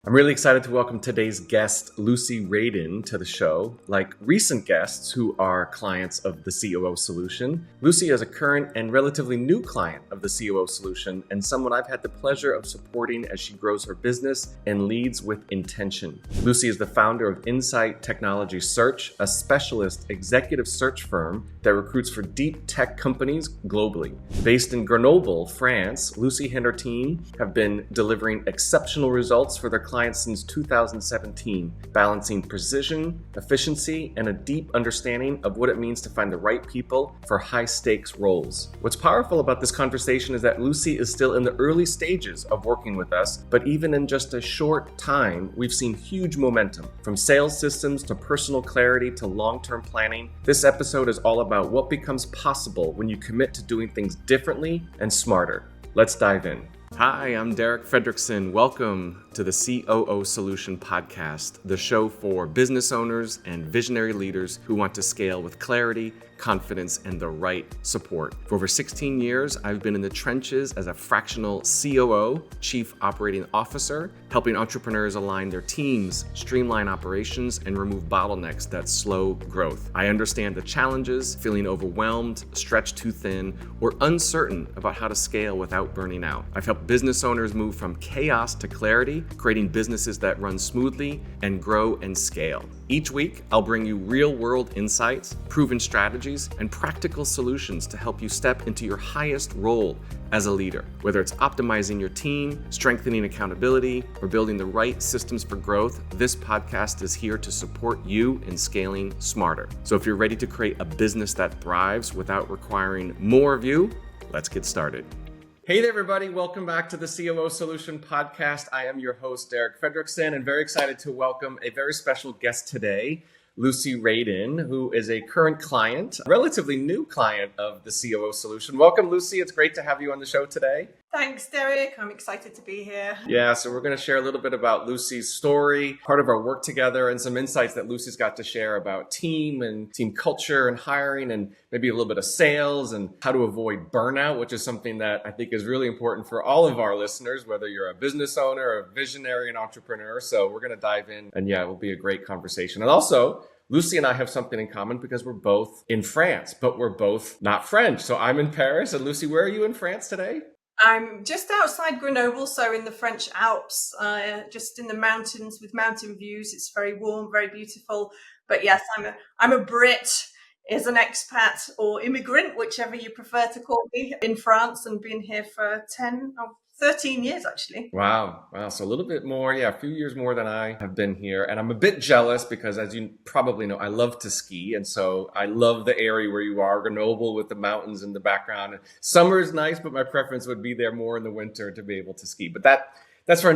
I'm really excited to welcome today's guest, Lucy Rayden, to the show. Like recent guests who are clients of the COO Solution, Lucy is a current and relatively new client of the COO Solution and someone I've had the pleasure of supporting as she grows her business and leads with intention. Lucy is the founder of InTech Search, a specialist executive search firm that recruits for deep tech companies globally. Based in Grenoble, France, Lucy and her team have been delivering exceptional results for their clients since 2017, balancing precision, efficiency, and a deep understanding of what it means to find the right people for high-stakes roles. What's powerful about this conversation is that Lucy is still in the early stages of working with us, but even in just a short time, we've seen huge momentum. From sales systems to personal clarity to long-term planning, this episode is all about what becomes possible when you commit to doing things differently and smarter. Let's dive in. Hi, I'm Derek Fredrickson. Welcome to the COO Solution Podcast, the show for business owners and visionary leaders who want to scale with clarity, confidence, and the right support. For over 16 years, I've been in the trenches as a fractional COO, Chief Operating Officer, helping entrepreneurs align their teams, streamline operations, and remove bottlenecks that slow growth. I understand the challenges, feeling overwhelmed, stretched too thin, or uncertain about how to scale without burning out. I've helped business owners move from chaos to clarity, creating businesses that run smoothly and grow and scale. Each week, I'll bring you real-world insights, proven strategies, and practical solutions to help you step into your highest role as a leader. Whether it's optimizing your team, strengthening accountability, or building the right systems for growth, this podcast is here to support you in scaling smarter. So if you're ready to create a business that thrives without requiring more of you, let's get started. Hey there, everybody. Welcome back to the COO Solution Podcast. I am your host, Derek Fredrickson, and very excited to welcome a very special guest today, Lucy Rayden, who is a current client, a relatively new client of the COO Solution. Welcome, Lucy. It's great to have you on the show today. Thanks, Derek. I'm excited to be here. Yeah, so we're going to share a little bit about Lucy's story, part of our work together, and some insights that Lucy's got to share about team and team culture and hiring and maybe a little bit of sales and how to avoid burnout, which is something that I think is really important for all of our listeners, whether you're a business owner, a visionary, an entrepreneur. So we're going to dive in and yeah, it will be a great conversation. And also, Lucy and I have something in common because we're both in France, but we're both not French. So I'm in Paris. And Lucy, where are you in France today? I'm just outside Grenoble, so in the French Alps, just in the mountains with mountain views. It's very warm, very beautiful. But yes, I'm a Brit, as an expat or immigrant, whichever you prefer to call me, in France and been here for 13 years, actually. Wow. So a little bit more, a few years more than I have been here. And I'm a bit jealous because, as you probably know, I love to ski. And so I love the area where you are, Grenoble, with the mountains in the background. Summer is nice, but my preference would be there more in the winter to be able to ski. But that's for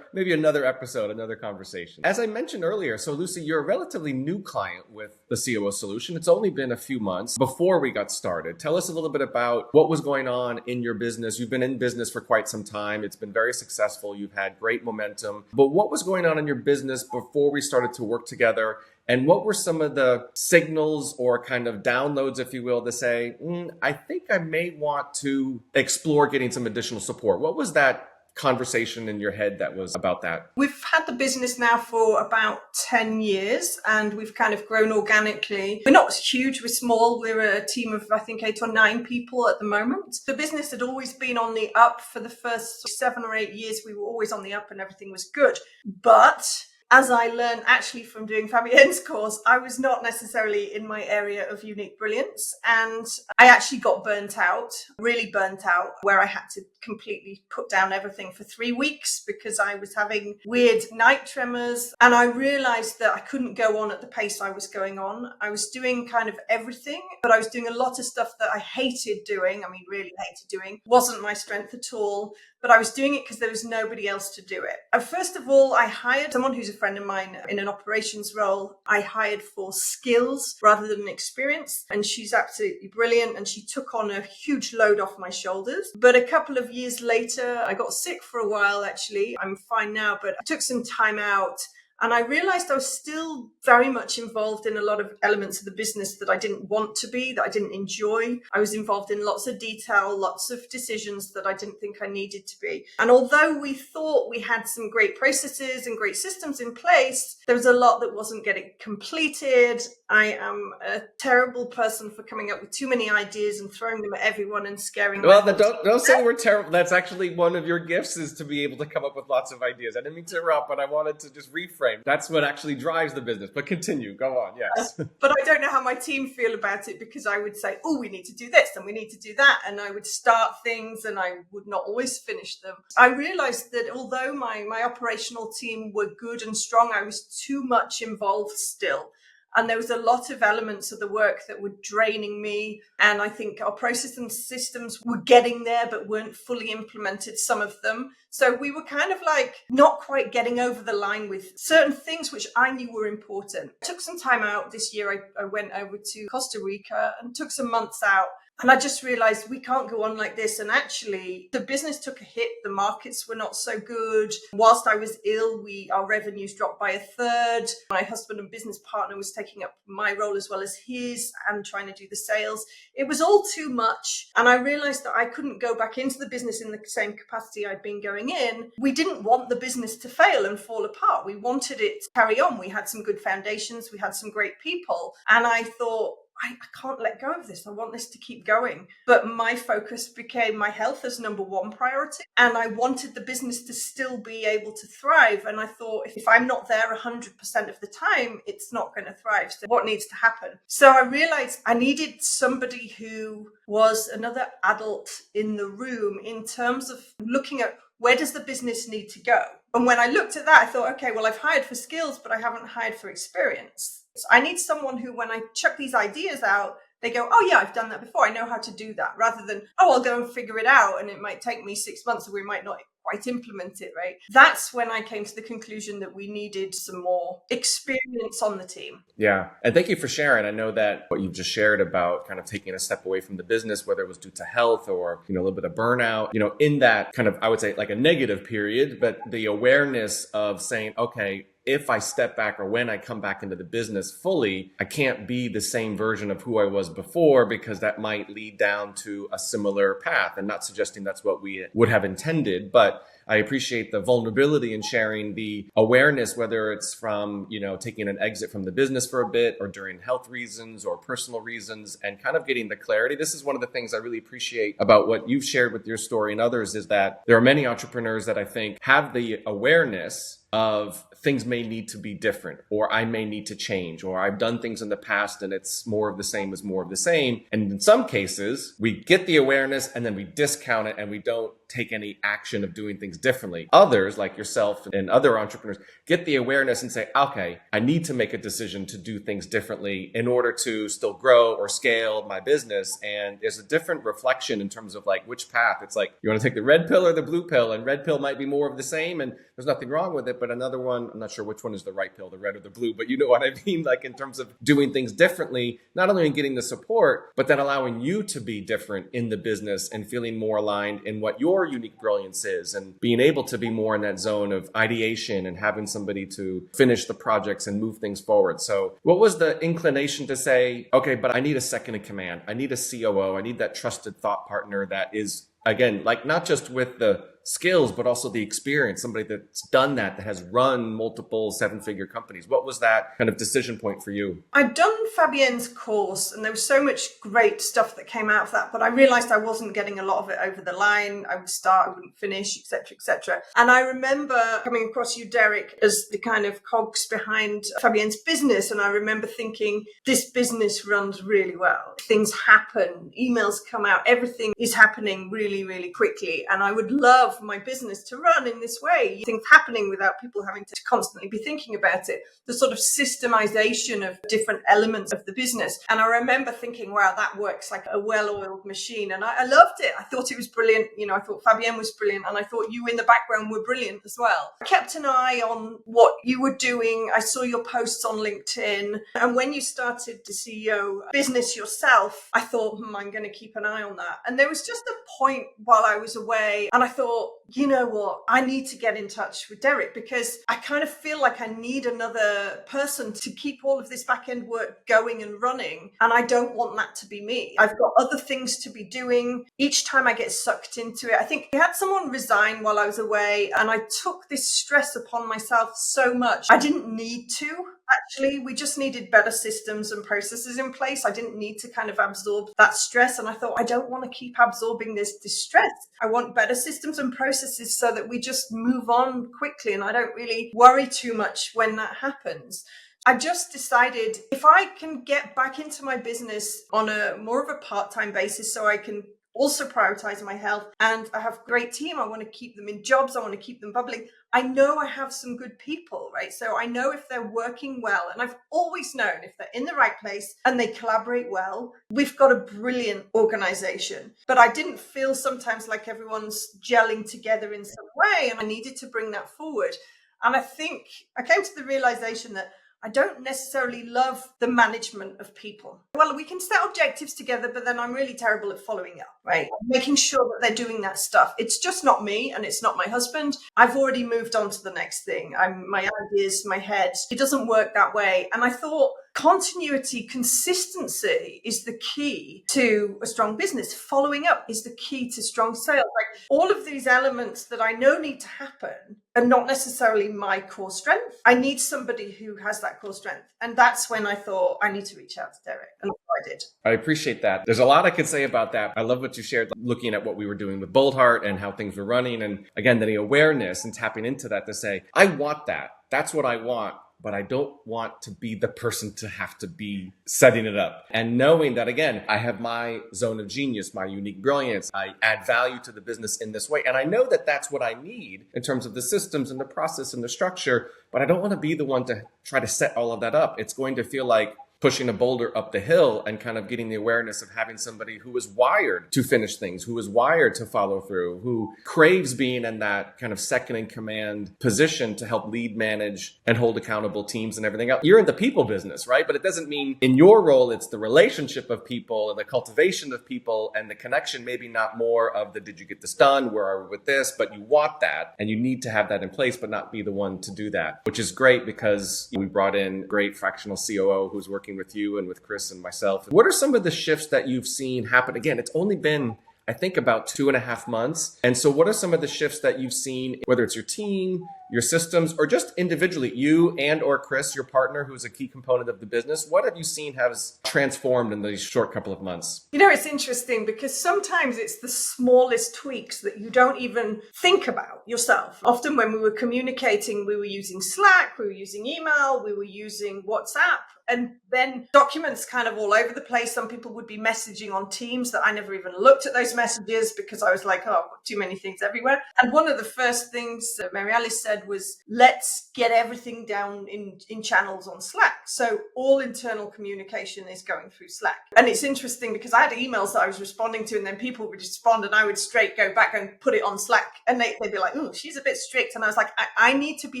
maybe another episode, another conversation. As I mentioned earlier, so Lucy, you're a relatively new client with the COO Solution. It's only been a few months before we got started. Tell us a little bit about what was going on in your business. You've been in business for quite some time. It's been very successful. You've had great momentum. But what was going on in your business before we started to work together? And what were some of the signals or kind of downloads, if you will, to say, I think I may want to explore getting some additional support? What was that conversation in your head that was about that? We've had the business now for about 10 years and we've kind of grown organically. We're not huge, we're small. We're a team of, I think, 8 or 9 people at the moment. The business had always been on the up for the first 7 or 8 years. We were always on the up and everything was good. But as I learned actually from doing Fabienne's course, I was not necessarily in my area of unique brilliance. And I actually got burnt out, really burnt out, where I had to completely put down everything for 3 weeks because I was having weird night tremors. And I realized that I couldn't go on at the pace I was going on. I was doing kind of everything, but I was doing a lot of stuff that I hated doing. I mean, really hated doing. Wasn't my strength at all. But I was doing it because there was nobody else to do it. And first of all, I hired someone who's a friend of mine in an operations role. I hired for skills rather than experience. And she's absolutely brilliant. And she took on a huge load off my shoulders. But a couple of years later, I got sick for a while, actually. I'm fine now, but I took some time out. And I realized I was still very much involved in a lot of elements of the business that I didn't want to be, that I didn't enjoy. I was involved in lots of detail, lots of decisions that I didn't think I needed to be. And although we thought we had some great processes and great systems in place, there was a lot that wasn't getting completed. I am a terrible person for coming up with too many ideas and throwing them at everyone and scaring them. Well, don't say we're terrible. That's actually one of your gifts, is to be able to come up with lots of ideas. I didn't mean to interrupt, but I wanted to just reframe. That's what actually drives the business. But continue. Go on. Yes. But I don't know how my team feel about it, because I would say, oh, we need to do this and we need to do that. And I would start things and I would not always finish them. I realized that although my operational team were good and strong, I was too much involved still. And there was a lot of elements of the work that were draining me. And I think our process and systems were getting there, but weren't fully implemented, some of them. So we were kind of like not quite getting over the line with certain things which I knew were important. I took some time out this year. I went over to Costa Rica and took some months out. And I just realized we can't go on like this. And actually, the business took a hit. The markets were not so good. Whilst I was ill, our revenues dropped by a third. My husband and business partner was taking up my role as well as his and trying to do the sales. It was all too much. And I realized that I couldn't go back into the business in the same capacity I'd been going in. We didn't want the business to fail and fall apart. We wanted it to carry on. We had some good foundations. We had some great people. And I thought, I can't let go of this. I want this to keep going. But my focus became my health as number one priority. And I wanted the business to still be able to thrive. And I thought, if I'm not there 100% of the time, it's not going to thrive. So what needs to happen? So I realized I needed somebody who was another adult in the room in terms of looking at, where does the business need to go? And when I looked at that, I thought, okay, well, I've hired for skills, but I haven't hired for experience. So I need someone who, when I chuck these ideas out, they go, oh yeah, I've done that before. I know how to do that, rather than, oh, I'll go and figure it out. And it might take me 6 months, or we might not quite implement it, right? That's when I came to the conclusion that we needed some more experience on the team. Yeah. And thank you for sharing. I know that what you've just shared about kind of taking a step away from the business, whether it was due to health or, a little bit of burnout, in that kind of, I would say like a negative period, but the awareness of saying, okay, if I step back, or when I come back into the business fully, I can't be the same version of who I was before, because that might lead down to a similar path. And not suggesting that's what we would have intended, but I appreciate the vulnerability in sharing the awareness, whether it's from, taking an exit from the business for a bit, or during health reasons or personal reasons, and kind of getting the clarity. This is one of the things I really appreciate about what you've shared with your story and others, is that there are many entrepreneurs that I think have the awareness of things may need to be different, or I may need to change, or I've done things in the past and it's more of the same is more of the same. And in some cases, we get the awareness and then we discount it and we don't take any action of doing things differently. Others, like yourself and other entrepreneurs, get the awareness and say, okay, I need to make a decision to do things differently in order to still grow or scale my business. And there's a different reflection in terms of like which path. It's like, you want to take the red pill or the blue pill, and red pill might be more of the same and there's nothing wrong with it. But another one, I'm not sure which one is the right pill, the red or the blue, but you know what I mean? Like in terms of doing things differently, not only in getting the support, but then allowing you to be different in the business and feeling more aligned in what your unique brilliance is, and being able to be more in that zone of ideation and having somebody to finish the projects and move things forward. So what was the inclination to say, okay, but I need a second in command. I need a COO. I need that trusted thought partner that is, again, like not just with the skills, but also the experience, somebody that's done that has run multiple seven-figure companies. What was that kind of decision point for you? I'd done Fabienne's course and there was so much great stuff that came out of that, but I realized I wasn't getting a lot of it over the line. I would start, I wouldn't finish, etc., etc. And I remember coming across you, Derek, as the kind of cogs behind Fabienne's business. And I remember thinking, this business runs really well. Things happen, emails come out, everything is happening really, really quickly. And I would love my business to run in this way. Things happening without people having to constantly be thinking about it. The sort of systemization of different elements of the business. And I remember thinking, wow, that works like a well-oiled machine. And I loved it. I thought it was brilliant. I thought Fabienne was brilliant. And I thought you in the background were brilliant as well. I kept an eye on what you were doing. I saw your posts on LinkedIn. And when you started the CEO business yourself, I thought, I'm going to keep an eye on that. And there was just a point while I was away and I thought, thought, you know what, I need to get in touch with Derek because I kind of feel like I need another person to keep all of this back end work going and running. And I don't want that to be me. I've got other things to be doing. Each time I get sucked into it, I think I had someone resign while I was away, and I took this stress upon myself so much. I didn't need to. Actually, we just needed better systems and processes in place. I didn't need to kind of absorb that stress. And I thought, I don't want to keep absorbing this stress. I want better systems and processes so that we just move on quickly. And I don't really worry too much when that happens. I just decided if I can get back into my business on a more of a part-time basis so I can also prioritize my health, and I have a great team. I want to keep them in jobs. I want to keep them bubbling. I know I have some good people, right? So I know if they're working well, and I've always known if they're in the right place and they collaborate well, we've got a brilliant organization. But I didn't feel sometimes like everyone's gelling together in some way, and I needed to bring that forward. And I think I came to the realization that I don't necessarily love the management of people. Well, we can set objectives together, but then I'm really terrible at following up, right? Making sure that they're doing that stuff. It's just not me, and it's not my husband. I've already moved on to the next thing. My ideas, my head, it doesn't work that way. And I thought continuity, consistency is the key to a strong business. Following up is the key to strong sales. Like all of these elements that I know need to happen are not necessarily my core strength. I need somebody who has that core strength. And that's when I thought I need to reach out to Derek. And I did. I appreciate that. There's a lot I could say about that. I love what you shared, looking at what we were doing with Boldheart and how things were running. And again, the awareness and tapping into that to say, I want that. That's what I want. But I don't want to be the person to have to be setting it up. And knowing that, again, I have my zone of genius, my unique brilliance. I add value to the business in this way. And I know that that's what I need in terms of the systems and the process and the structure. But I don't want to be the one to try to set all of that up. It's going to feel like pushing a boulder up the hill and kind of getting the awareness of having somebody who is wired to finish things, who is wired to follow through, who craves being in that kind of second in command position to help lead, manage, and hold accountable teams and everything else. You're in the people business, right? But it doesn't mean in your role, it's the relationship of people and the cultivation of people and the connection, maybe not more of the, did you get this done? Where are we with this? But you want that and you need to have that in place, but not be the one to do that, which is great because we brought in great fractional COO who's working with you and with Chris and myself. What are some of the shifts that you've seen happen? Again, it's only been, I think, about 2.5 months. And so what are some of the shifts that you've seen, whether it's your team, your systems, or just individually, you and or Chris, your partner, who's a key component of the business? What have you seen has transformed in these short couple of months? You know, it's interesting because sometimes it's the smallest tweaks that you don't even think about yourself. Often when we were communicating, we were using Slack, we were using email, we were using WhatsApp. And then documents kind of all over the place. Some people would be messaging on Teams that I never even looked at those messages because I was like, oh, I've got too many things everywhere. And one of the first things that Mary Alice said was, let's get everything down in channels on Slack. So all internal communication is going through Slack. And it's interesting because I had emails that I was responding to and then people would respond and I would straight go back and put it on Slack. And they'd be like, oh, she's a bit strict. And I was like, I need to be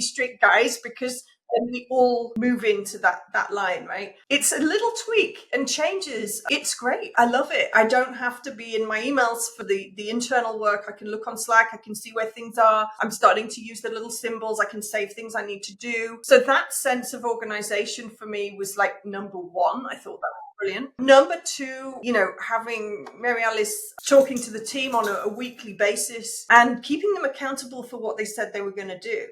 strict, guys, because and we all move into that line, right? It's a little tweak and changes. It's great. I love it. I don't have to be in my emails for the internal work. I can look on Slack. I can see where things are. I'm starting to use the little symbols. I can save things I need to do. So that sense of organization for me was like number one. I thought that was brilliant. Number two, having Mary Alice talking to the team on a weekly basis and keeping them accountable for what they said they were going to do.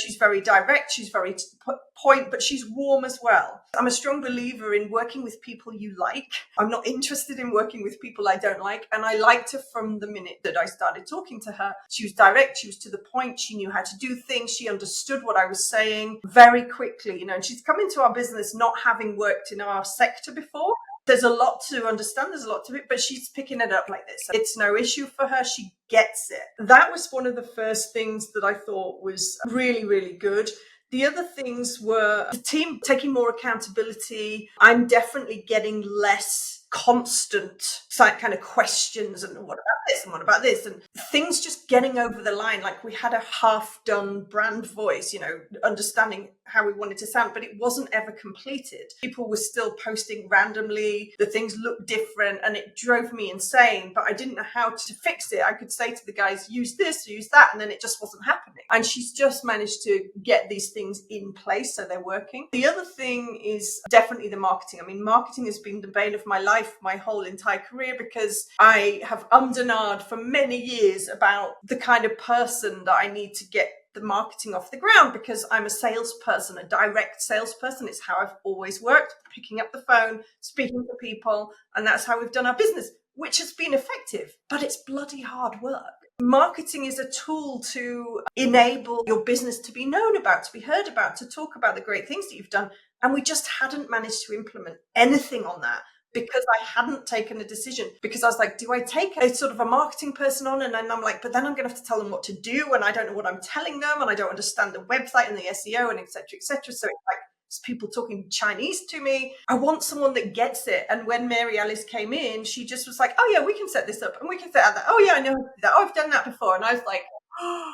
She's very direct, she's very to the point, but she's warm as well. I'm a strong believer in working with people you like. I'm not interested in working with people I don't like. And I liked her from the minute that I started talking to her. She was direct, she was to the point, she knew how to do things, she understood what I was saying very quickly, and she's come into our business not having worked in our sector before. There's a lot to understand, there's a lot to it, but she's picking it up like this. It's no issue for her. She gets it. That was one of the first things that I thought was really, really good. The other things were the team taking more accountability. I'm definitely getting less constant kind of questions and what about this and what about this, and things just getting over the line. Like we had a half-done brand voice, understanding how we wanted to sound, but it wasn't ever completed. People were still posting randomly, the things looked different, and it drove me insane, but I didn't know how to fix it. I could say to the guys, use this, use that, and then it just wasn't happening. And she's just managed to get these things in place so they're working. The other thing is definitely the marketing. I mean, marketing has been the bane of my life my whole entire career, because I have ummed and ahed for many years about the kind of person that I need to get the marketing off the ground, because I'm a salesperson, a direct salesperson. It's how I've always worked, picking up the phone, speaking to people, and that's how we've done our business, which has been effective, but it's bloody hard work. Marketing is a tool to enable your business to be known about, to be heard about, to talk about the great things that you've done. And we just hadn't managed to implement anything on that, because I hadn't taken a decision. Because I was like, do I take a sort of a marketing person on? And then I'm like, but then I'm going to have to tell them what to do. And I don't know what I'm telling them. And I don't understand the website and the SEO and et cetera, et cetera. So it's like, it's people talking Chinese to me. I want someone that gets it. And when Mary Alice came in, she just was like, oh yeah, we can set this up and we can set that. Oh yeah, I know how to do that. Oh, I've done that before. And I was like, oh.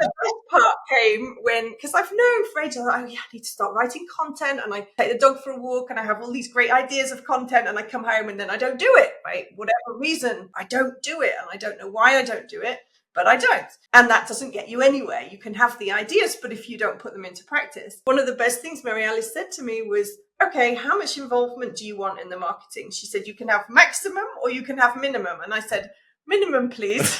The best part came when, because I've known for ages, I need to start writing content, and I take the dog for a walk and I have all these great ideas of content, and I come home and then I don't do it, right? Whatever reason, I don't do it, and I don't know why I don't do it, but I don't. And that doesn't get you anywhere. You can have the ideas, but if you don't put them into practice. One of the best things Mary Alice said to me was, okay, how much involvement do you want in the marketing? She said, you can have maximum or you can have minimum. And I said, minimum, please.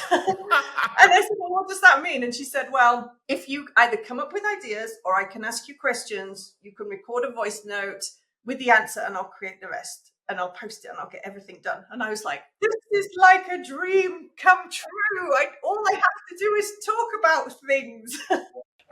And I said, well, what does that mean? And she said, well, if you either come up with ideas or I can ask you questions, you can record a voice note with the answer and I'll create the rest and I'll post it and I'll get everything done. And I was like, this is like a dream come true. All I have to do is talk about things.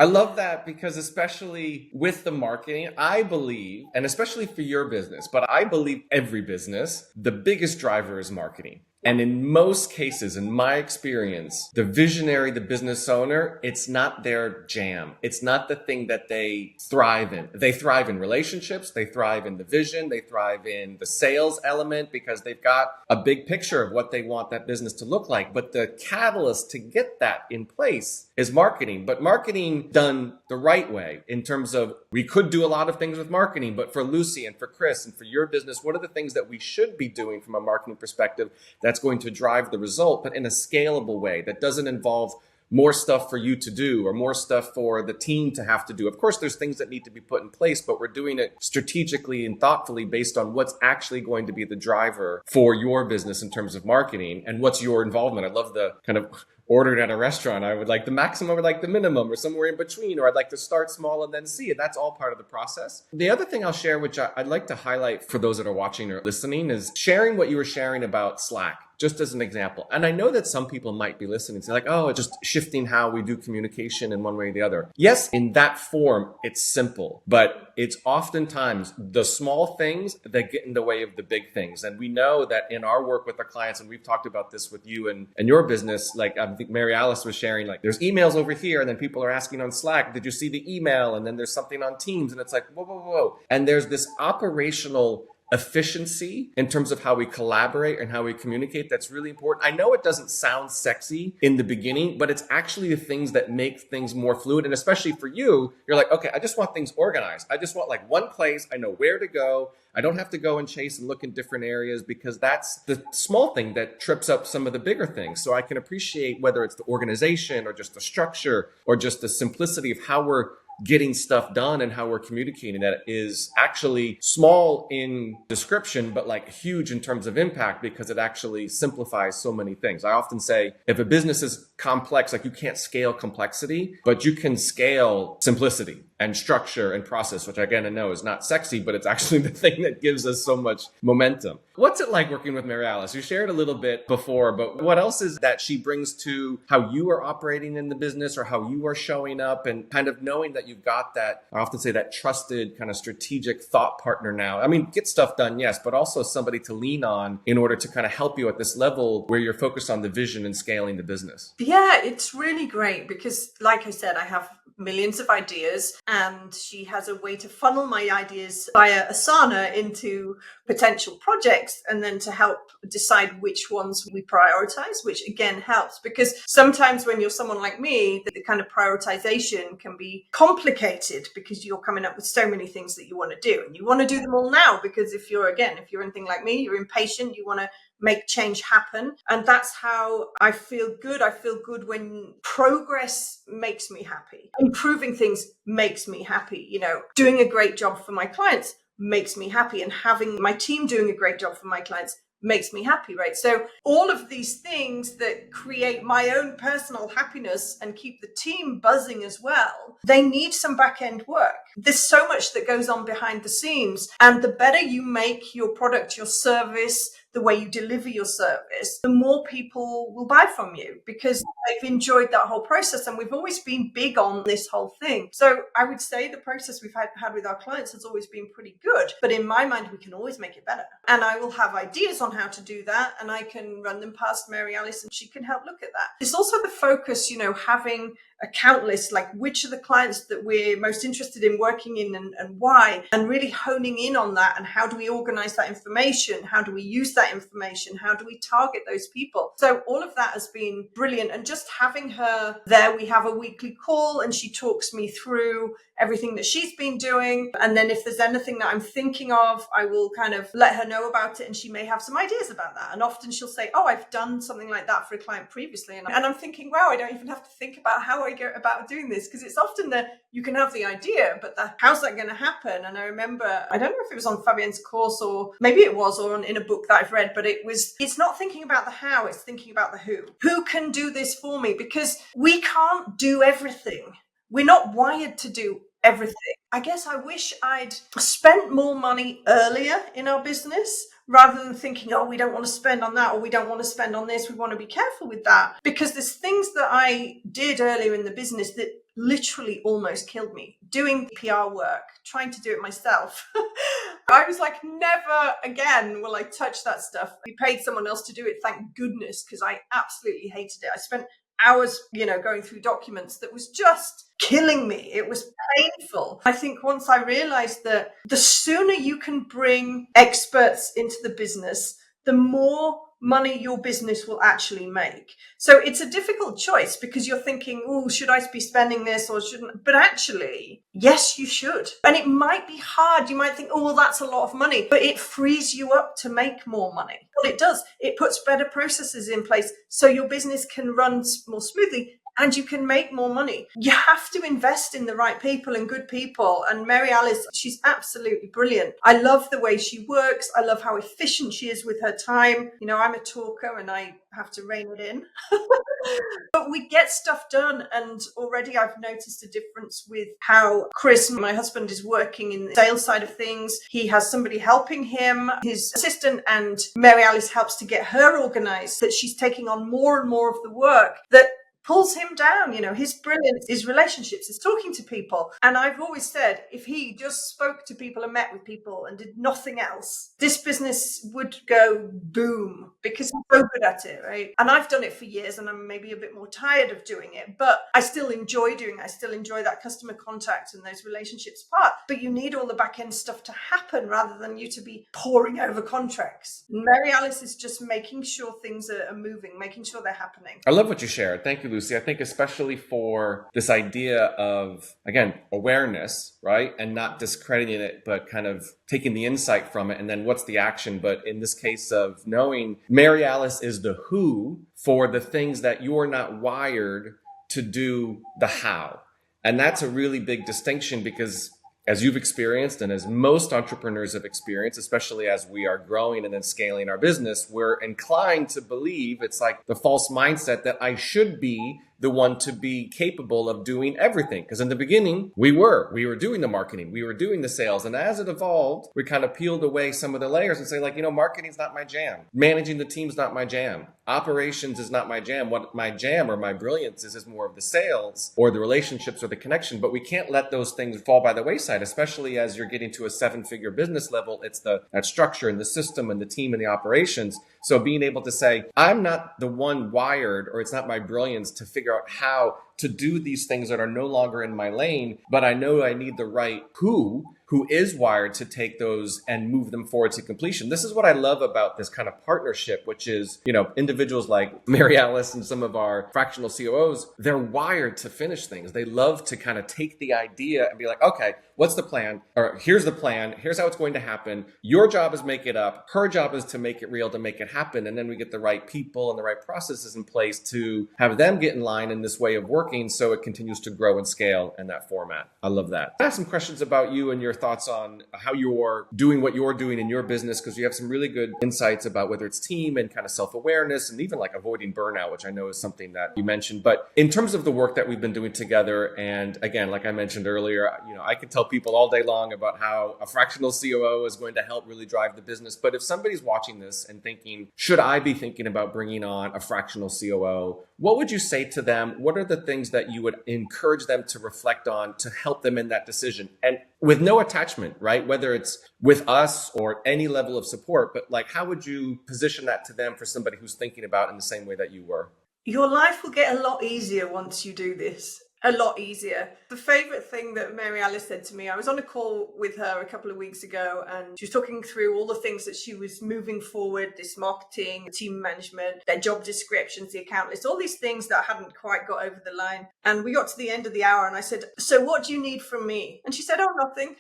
I love that, because especially with the marketing, I believe, and especially for your business, but I believe every business, the biggest driver is marketing. And in most cases, in my experience, the visionary, the business owner, it's not their jam. It's not the thing that they thrive in. They thrive in relationships. They thrive in the vision. They thrive in the sales element, because they've got a big picture of what they want that business to look like. But the catalyst to get that in place is marketing. But marketing done the right way, in terms of, we could do a lot of things with marketing, but for Lucy and for Chris and for your business, what are the things that we should be doing from a marketing perspective that's going to drive the result, but in a scalable way that doesn't involve more stuff for you to do or more stuff for the team to have to do? Of course, there's things that need to be put in place, but we're doing it strategically and thoughtfully based on what's actually going to be the driver for your business in terms of marketing and what's your involvement. I love the kind of ordered at a restaurant, I would like the maximum or like the minimum or somewhere in between, or I'd like to start small and then see it. That's all part of the process. The other thing I'll share, which I'd like to highlight for those that are watching or listening, is sharing what you were sharing about Slack, just as an example. And I know that some people might be listening to like, oh, just shifting how we do communication in one way or the other. Yes, in that form, it's simple, but it's oftentimes the small things that get in the way of the big things. And we know that in our work with our clients, and we've talked about this with you and your business, like I think Mary Alice was sharing, like there's emails over here and then people are asking on Slack, did you see the email? And then there's something on Teams and it's like, whoa, whoa, whoa. And there's this operational efficiency in terms of how we collaborate and how we communicate that's really important. I know it doesn't sound sexy in the beginning, but it's actually the things that make things more fluid. And especially for you, you're like, okay, I just want things organized. I just want like one place. I know where to go. I don't have to go and chase and look in different areas, because that's the small thing that trips up some of the bigger things. So I can appreciate whether it's the organization or just the structure or just the simplicity of how we're getting stuff done and how we're communicating, that is actually small in description, but like huge in terms of impact, because it actually simplifies so many things. I often say, if a business is complex, like you can't scale complexity, but you can scale simplicity and structure and process, which again, I know is not sexy, but it's actually the thing that gives us so much momentum. What's it like working with Mary Alice? You shared a little bit before, but what else is that she brings to how you are operating in the business or how you are showing up, and kind of knowing that you've got that, I often say, that trusted kind of strategic thought partner now? I mean, get stuff done, yes, but also somebody to lean on in order to kind of help you at this level where you're focused on the vision and scaling the business. Yeah, it's really great because, like I said, I have millions of ideas, and she has a way to funnel my ideas via Asana into potential projects, and then to help decide which ones we prioritize, which again helps, because sometimes when you're someone like me, the kind of prioritization can be complicated because you're coming up with so many things that you want to do, and you want to do them all now, because if you're anything like me, you're impatient, you want to make change happen. And that's how I feel good. I feel good when progress makes me happy. Improving things makes me happy. Doing a great job for my clients makes me happy. And having my team doing a great job for my clients makes me happy, right? So all of these things that create my own personal happiness and keep the team buzzing as well, they need some back end work. There's so much that goes on behind the scenes. And the better you make your product, your service, the way you deliver your service, the more people will buy from you, because they've enjoyed that whole process. And we've always been big on this whole thing. So I would say the process we've had with our clients has always been pretty good. But in my mind, we can always make it better. And I will have ideas on how to do that. And I can run them past Mary Alice and she can help look at that. It's also the focus, having a count list, like which are the clients that we're most interested in working in and why, and really honing in on that. And how do we organize that information? How do we use that information? How do we target those people? So all of that has been brilliant. And just having her there, we have a weekly call and she talks me through everything that she's been doing. And then if there's anything that I'm thinking of, I will kind of let her know about it. And she may have some ideas about that. And often she'll say, oh, I've done something like that for a client previously. And I'm thinking, wow, I don't even have to think about how I go about doing this, because it's often that you can have the idea, but how's that going to happen? And I remember, I don't know if it was on Fabienne's course or maybe it was, or in a book that I've read, but it's not thinking about the how, it's thinking about the who. Who can do this for me? Because we can't do everything. We're not wired to do everything. I guess I wish I'd spent more money earlier in our business, rather than thinking, oh, we don't want to spend on that, or we don't want to spend on this. We want to be careful with that, because there's things that I did earlier in the business that literally almost killed me. Doing PR work, trying to do it myself. I was like, never again will I touch that stuff. We paid someone else to do it, thank goodness, because I absolutely hated it. I spent hours, going through documents that was just killing me. It was painful. I think once I realized that the sooner you can bring experts into the business, the more money your business will actually make. So it's a difficult choice, because you're thinking, oh, should I be spending this or shouldn't? But actually, yes, you should. And it might be hard. You might think, oh, well, that's a lot of money, but it frees you up to make more money. What it does, it puts better processes in place so your business can run more smoothly and you can make more money. You have to invest in the right people and good people. And Mary Alice, she's absolutely brilliant. I love the way she works. I love how efficient she is with her time. I'm a talker and I have to rein it in. But we get stuff done. And already I've noticed a difference with how Chris, my husband, is working in the sales side of things. He has somebody helping him, his assistant, and Mary Alice helps to get her organized, that she's taking on more and more of the work that pulls him down. His brilliance, his relationships, is talking to people. And I've always said, if he just spoke to people and met with people and did nothing else, this business would go boom, because he's so good at it, right? And I've done it for years and I'm maybe a bit more tired of doing it, but I still enjoy doing it. I still enjoy that customer contact and those relationships part. But you need all the back end stuff to happen rather than you to be poring over contracts. Mary Alice is just making sure things are moving, making sure they're happening. I love what you shared. Thank you, Lucy. I think especially for this idea of, again, awareness, right? And not discrediting it, but kind of taking the insight from it. And then what's the action? But in this case of knowing, Mary Alice is the who for the things that you're not wired to do the how. And that's a really big distinction, because as you've experienced and as most entrepreneurs have experienced, especially as we are growing and then scaling our business, we're inclined to believe, it's like the false mindset that I should be the one to be capable of doing everything. Because in the beginning, we were doing the marketing, we were doing the sales. And as it evolved, we kind of peeled away some of the layers and say, like, marketing's not my jam. Managing the team's not my jam. Operations is not my jam. What my jam or my brilliance is more of the sales or the relationships or the connection. But we can't let those things fall by the wayside, especially as you're getting to a 7-figure business level. It's that structure and the system and the team and the operations. So being able to say, I'm not the one wired, or it's not my brilliance to figure out how to do these things that are no longer in my lane, but I know I need the right who is wired to take those and move them forward to completion. This is what I love about this kind of partnership, which is, individuals like Mary Alice and some of our fractional COOs, they're wired to finish things. They love to kind of take the idea and be like, okay, what's the plan? Or here's the plan. Here's how it's going to happen. Your job is make it up. Her job is to make it real, to make it happen. And then we get the right people and the right processes in place to have them get in line in this way of working so it continues to grow and scale in that format. I love that. I have some questions about you and your thoughts on how you're doing what you're doing in your business, because you have some really good insights about whether it's team and kind of self-awareness and even like avoiding burnout, which I know is something that you mentioned. But in terms of the work that we've been doing together, and again, like I mentioned earlier, I could tell people all day long about how a fractional COO is going to help really drive the business. But if somebody's watching this and thinking, should I be thinking about bringing on a fractional COO? What would you say to them? What are the things that you would encourage them to reflect on to help them in that decision? And with no attachment, right? Whether it's with us or any level of support, but like, how would you position that to them for somebody who's thinking about in the same way that you were? Your life will get a lot easier once you do this. A lot easier. The favorite thing that Mary Alice said to me, I was on a call with her a couple of weeks ago, and she was talking through all the things that she was moving forward, this marketing, team management, their job descriptions, the account list, all these things that I hadn't quite got over the line. And we got to the end of the hour and I said, so what do you need from me? And she said, oh, nothing.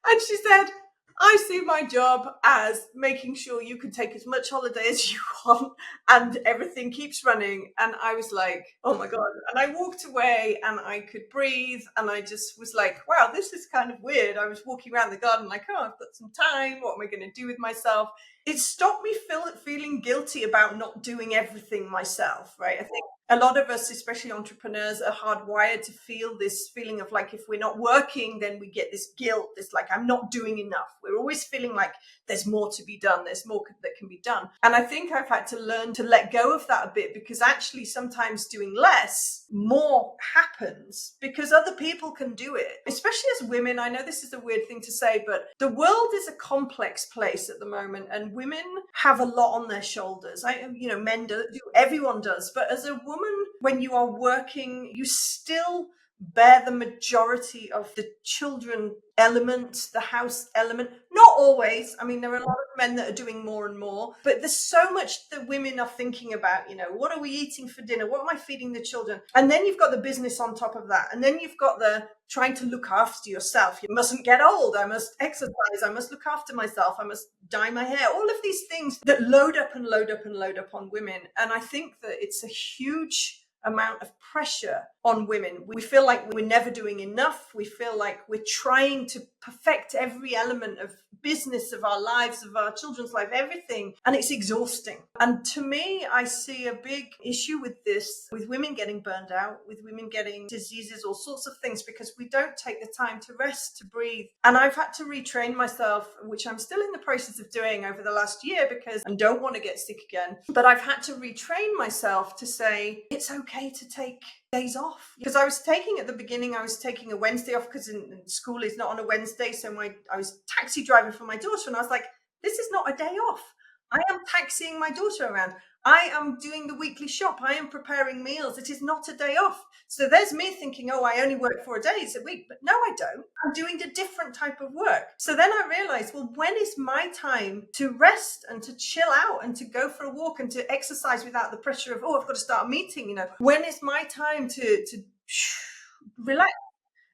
And she said, I see my job as making sure you can take as much holiday as you want and everything keeps running. And I was like, oh my God. And I walked away and I could breathe. And I just was like, wow, this is kind of weird. I was walking around the garden like, oh, I've got some time. What am I going to do with myself? It stopped me feeling guilty about not doing everything myself, right? I think a lot of us, especially entrepreneurs, are hardwired to feel this feeling of like, if we're not working, then we get this guilt, this like, I'm not doing enough. We're always feeling like there's more to be done. There's more that can be done. And I think I've had to learn to let go of that a bit, because actually sometimes doing less, more happens because other people can do it. Especially as women, I know this is a weird thing to say, but the world is a complex place at the moment and women have a lot on their shoulders. Men do, everyone does. But as a woman, when you are working, you still bear the majority of the children element, the house element. Not always. I mean, there are a lot of men that are doing more and more, but there's so much that women are thinking about, what are we eating for dinner? What am I feeding the children? And then you've got the business on top of that. And then you've got the trying to look after yourself. You mustn't get old. I must exercise. I must look after myself. I must dye my hair. All of these things that load up and load up and load up on women. And I think that it's a huge amount of pressure on women. We feel like we're never doing enough. We feel like we're trying to perfect every element of business, of our lives, of our children's life, everything. And it's exhausting. And to me, I see a big issue with this, with women getting burned out, with women getting diseases, all sorts of things, because we don't take the time to rest, to breathe. And I've had to retrain myself, which I'm still in the process of doing over the last year because I don't want to get sick again. But I've had to retrain myself to say, it's okay to take days off. Because I was taking a Wednesday off because in school is not on a Wednesday. So I was taxi driving for my daughter and I was like, this is not a day off. I am taxiing my daughter around. I am doing the weekly shop. I am preparing meals. It is not a day off. So there's me thinking, oh, I only work 4 days a week. But no, I don't. I'm doing a different type of work. So then I realized, well, when is my time to rest and to chill out and to go for a walk and to exercise without the pressure of, oh, I've got to start a meeting, When is my time to relax?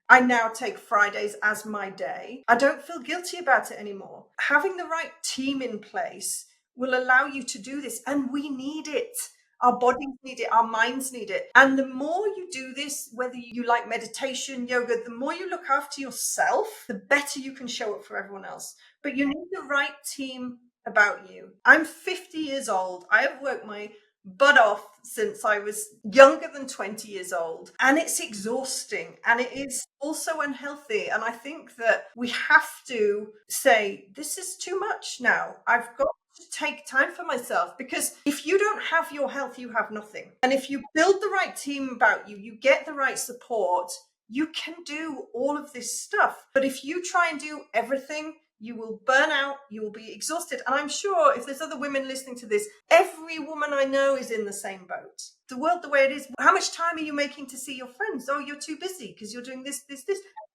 I now take Fridays as my day. I don't feel guilty about it anymore. Having the right team in place will allow you to do this. And we need it. Our bodies need it. Our minds need it. And the more you do this, whether you like meditation, yoga, the more you look after yourself, the better you can show up for everyone else. But you need the right team about you. I'm 50 years old. I have worked my butt off since I was younger than 20 years old. And it's exhausting and it is also unhealthy. And I think that we have to say, this is too much now. I've got to take time for myself, because if you don't have your health, you have nothing. And if you build the right team about you, you get the right support, you can do all of this stuff. But if you try and do everything, you will burn out, you will be exhausted. And I'm sure if there's other women listening to this, every woman I know is in the same boat. The world the way it is, how much time are you making to see your friends? Oh, you're too busy because you're doing this.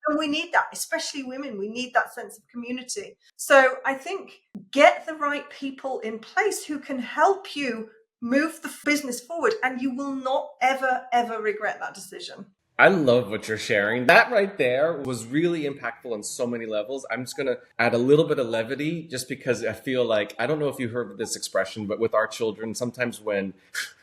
And we need that, especially women. We need that sense of community. So I think get the right people in place who can help you move the business forward, and you will not ever, ever regret that decision. I love what you're sharing. That right there was really impactful on so many levels. I'm just going to add a little bit of levity just because I feel like, I don't know if you heard this expression, but with our children, sometimes when,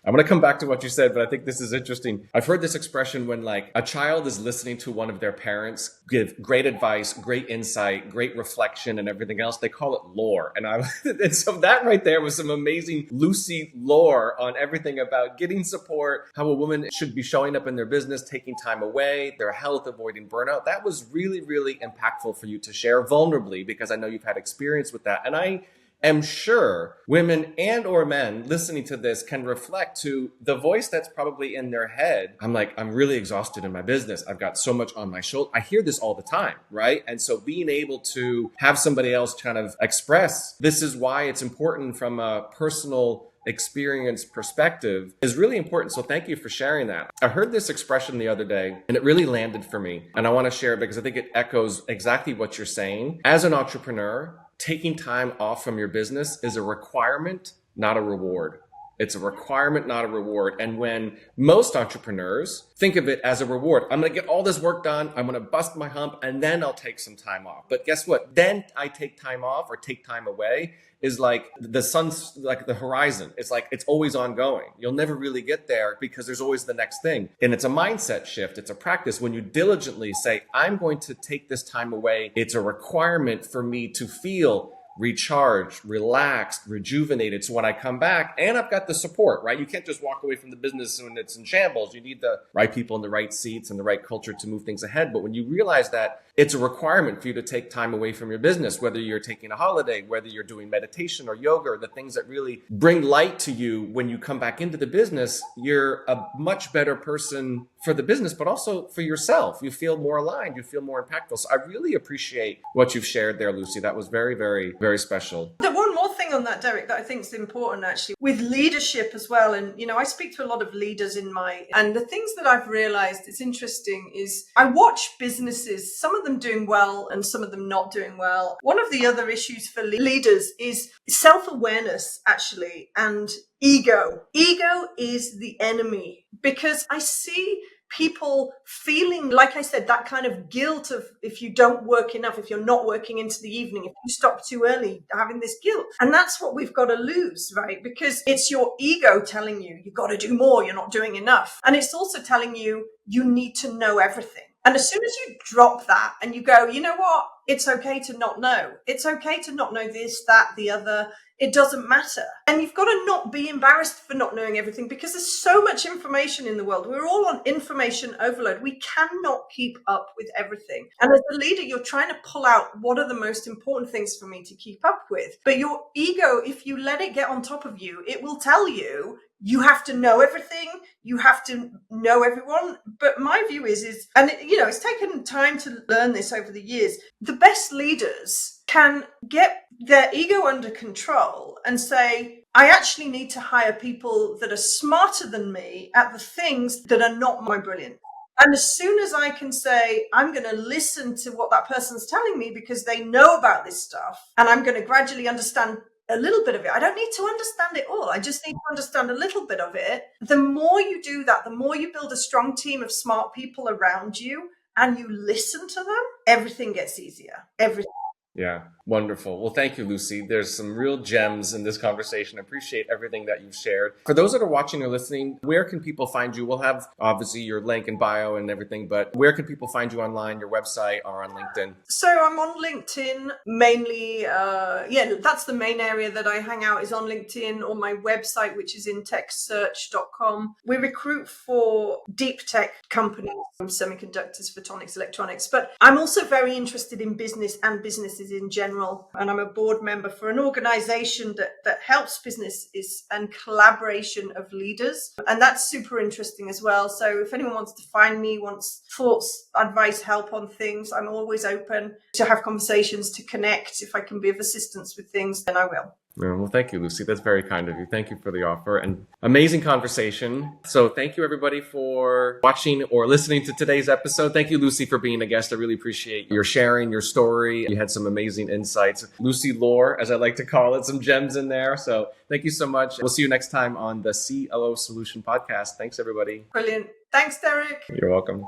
I'm going to come back to what you said, but I think this is interesting. I've heard this expression when like a child is listening to one of their parents give great advice, great insight, great reflection and everything else. They call it lore. And so that right there was some amazing Lucy lore on everything about getting support, how a woman should be showing up in their business, taking time away, their health, avoiding burnout. That was really, really impactful for you to share vulnerably because I know you've had experience with that. And I am sure women and or men listening to this can reflect to the voice that's probably in their head. I'm really exhausted in my business. I've got so much on my shoulder. I hear this all the time, right? And so being able to have somebody else kind of express, this is why it's important from a personal experience perspective is really important. So thank you for sharing that. I heard this expression the other day and it really landed for me. And I want to share it because I think it echoes exactly what you're saying. As an entrepreneur, taking time off from your business is a requirement, not a reward. It's a requirement, not a reward. And when most entrepreneurs think of it as a reward, I'm going to get all this work done, I'm going to bust my hump, and then I'll take some time off. But guess what? Then I take time off or take time away is like the sun's like the horizon. It's like it's always ongoing. You'll never really get there because there's always the next thing. And it's a mindset shift. It's a practice. When you diligently say, I'm going to take this time away, it's a requirement for me to feel recharged, relaxed, rejuvenated. So when I come back and I've got the support, right? You can't just walk away from the business when it's in shambles. You need the right people in the right seats and the right culture to move things ahead. But when you realize that it's a requirement for you to take time away from your business, whether you're taking a holiday, whether you're doing meditation or yoga, or the things that really bring light to you when you come back into the business, you're a much better person for the business, but also for yourself. You feel more aligned, you feel more impactful. So I really appreciate what you've shared there, Lucy. That was very, very, very special. The one more thing on that, Derek, that I think is important actually with leadership as well. And, I speak to a lot of leaders and the things that I've realized it's interesting is I watch businesses, some of them doing well and some of them not doing well. One of the other issues for leaders is self-awareness actually and ego. Ego is the enemy because I see people feeling, like I said, that kind of guilt of if you don't work enough, if you're not working into the evening, if you stop too early, having this guilt. And that's what we've got to lose, right? Because it's your ego telling you, you've got to do more, you're not doing enough. And it's also telling you, you need to know everything. And as soon as you drop that and you go, you know what? It's okay to not know. It's okay to not know this, that, the other. It doesn't matter. And you've got to not be embarrassed for not knowing everything because there's so much information in the world. We're all on information overload. We cannot keep up with everything. And as a leader, you're trying to pull out what are the most important things for me to keep up with. But your ego, if you let it get on top of you, it will tell you, you have to know everything. You have to know everyone. But my view is, and it's taken time to learn this over the years. The best leaders can get their ego under control and say, I actually need to hire people that are smarter than me at the things that are not my brilliance. And as soon as I can say, I'm going to listen to what that person's telling me because they know about this stuff, and I'm going to gradually understand a little bit of it. I don't need to understand it all. I just need to understand a little bit of it. The more you do that, the more you build a strong team of smart people around you and you listen to them, everything gets easier. Everything. Yeah, wonderful. Well, thank you, Lucy. There's some real gems in this conversation. I appreciate everything that you've shared. For those that are watching or listening, where can people find you? We'll have obviously your link and bio and everything, but where can people find you online, your website or on LinkedIn? So I'm on LinkedIn mainly. That's the main area that I hang out is on LinkedIn, or my website, which is intechsearch.com. We recruit for deep tech companies, semiconductors, photonics, electronics, but I'm also very interested in business and businesses businesses in general. And I'm a board member for an organization that helps businesses and collaboration of leaders. And that's super interesting as well. So if anyone wants to find me, wants thoughts, advice, help on things, I'm always open to have conversations, to connect. If I can be of assistance with things, then I will. Well, thank you, Lucy. That's very kind of you. Thank you for the offer and amazing conversation. So thank you, everybody, for watching or listening to today's episode. Thank you, Lucy, for being a guest. I really appreciate your sharing your story. You had some amazing insights. Lucy lore, as I like to call it, some gems in there. So thank you so much. We'll see you next time on the COO Solution Podcast. Thanks, everybody. Brilliant. Thanks, Derek. You're welcome.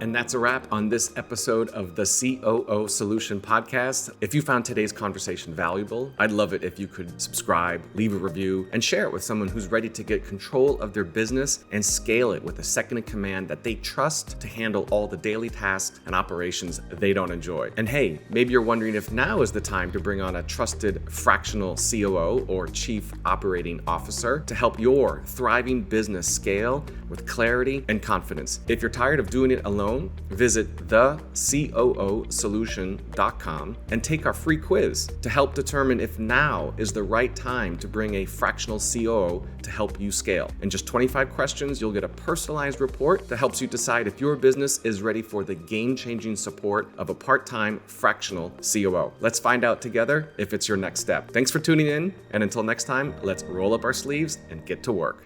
And that's a wrap on this episode of the COO Solution Podcast. If you found today's conversation valuable, I'd love it if you could subscribe, leave a review, and share it with someone who's ready to get control of their business and scale it with a second in command that they trust to handle all the daily tasks and operations they don't enjoy. And hey, maybe you're wondering if now is the time to bring on a trusted fractional COO or Chief Operating Officer to help your thriving business scale with clarity and confidence. If you're tired of doing it alone, visit thecoosolution.com and take our free quiz to help determine if now is the right time to bring a fractional COO to help you scale. In just 25 questions, you'll get a personalized report that helps you decide if your business is ready for the game-changing support of a part-time fractional COO. Let's find out together if it's your next step. Thanks for tuning in, and until next time, let's roll up our sleeves and get to work.